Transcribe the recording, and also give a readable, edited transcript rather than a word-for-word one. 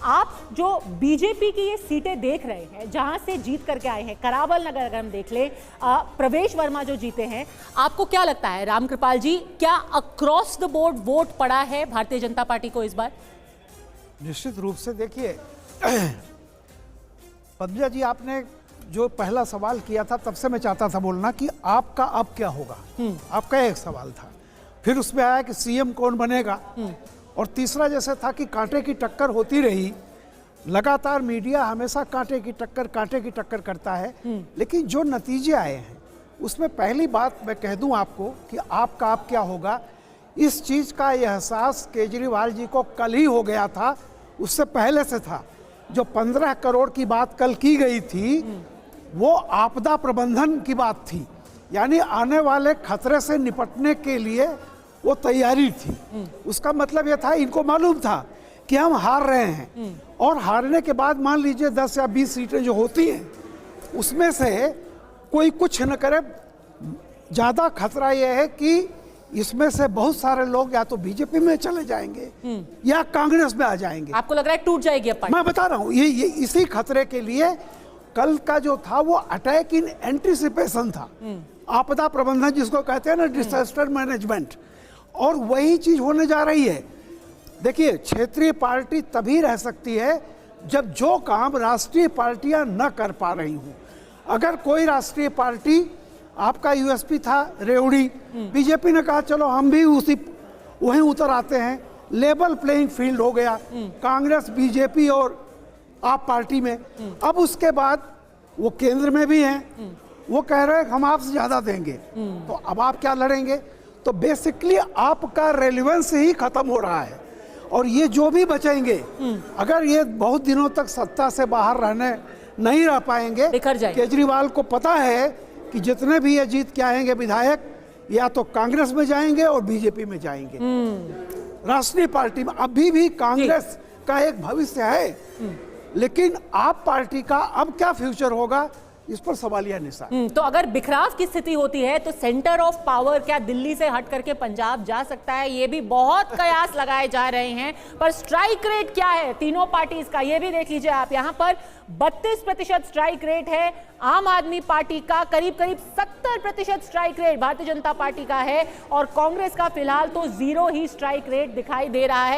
आप जो बीजेपी की ये सीटें देख रहे हैं, जहां से जीत करके आए हैं, करावल नगर अगर हम देख लें, प्रवेश वर्मा जो जीते हैं, आपको क्या लगता है रामकृपाल जी, क्या अक्रॉस द बोर्ड वोट पड़ा है भारतीय जनता पार्टी को इस बार? निश्चित रूप से देखिए पद्मजा जी, आपने जो पहला सवाल किया था तब से मैं चाहता था बोलना कि आपका अब क्या होगा। आपका एक सवाल था, फिर उसमें आया कि सीएम कौन बनेगा, और तीसरा जैसे था कि कांटे की टक्कर होती रही। लगातार मीडिया हमेशा कांटे की टक्कर करता है, लेकिन जो नतीजे आए हैं उसमें पहली बात मैं कह दूं आपको कि आपका अब क्या होगा, इस चीज का एहसास केजरीवाल जी को कल ही हो गया था, उससे पहले से था। जो 15 करोड़ की बात कल की गई थी वो आपदा प्रबंधन की बात थी, यानी आने वाले खतरे से निपटने के लिए वो तैयारी थी। उसका मतलब ये था, इनको मालूम था कि हम हार रहे हैं, और हारने के बाद मान लीजिए 10 या 20 सीटें जो होती हैं उसमें से कोई कुछ न करे, ज्यादा खतरा यह है कि इसमें से बहुत सारे लोग या तो बीजेपी में चले जाएंगे या कांग्रेस में आ जाएंगे। आपको लग रहा है टूट जाएगी अब? मैं बता रहा हूं, ये इसी खतरे के लिए कल का जो था वो अटैक इन एंटीसिपेशन था, आपदा प्रबंधन जिसको कहते हैं ना, डिजास्टर मैनेजमेंट, और वही चीज होने जा रही है। देखिए, क्षेत्रीय पार्टी तभी रह सकती है जब जो काम राष्ट्रीय पार्टियां न कर पा रही हूं। अगर कोई राष्ट्रीय पार्टी, आपका यूएसपी था रेवड़ी, बीजेपी ने कहा चलो हम भी वहीं उतर आते हैं, लेवल प्लेइंग फील्ड हो गया कांग्रेस, बीजेपी और आप पार्टी में। अब उसके बाद वो केंद्र में भी हैं, वो कह रहे हैं हम आपसे ज्यादा देंगे, तो अब आप क्या लड़ेंगे? तो बेसिकली आपका रेलेवेंस ही खत्म हो रहा है, और ये जो भी बचेंगे, अगर ये बहुत दिनों तक सत्ता से बाहर रहने नहीं रह पाएंगे, केजरीवाल को पता है कि जितने भी ये जीत के आएंगे विधायक, या तो कांग्रेस में जाएंगे और बीजेपी में जाएंगे। राष्ट्रीय पार्टी में अभी भी कांग्रेस का एक भविष्य है, लेकिन आप पार्टी का अब क्या फ्यूचर होगा, इस पर सवालिया निशान। तो अगर बिखराव की स्थिति होती है तो सेंटर ऑफ पावर क्या दिल्ली से हट करके पंजाब जा सकता है? ये भी बहुत कयास लगाए जा रहे हैं, पर स्ट्राइक रेट क्या है तीनों पार्टीज का, ये भी देख लीजिए आप। यहाँ पर 32% स्ट्राइक रेट है आम आदमी पार्टी का, करीब 70% strike rate Bharatiya Janata party का है, और कांग्रेस का फिलहाल तो 0 ही स्ट्राइक रेट दिखाई दे रहा है।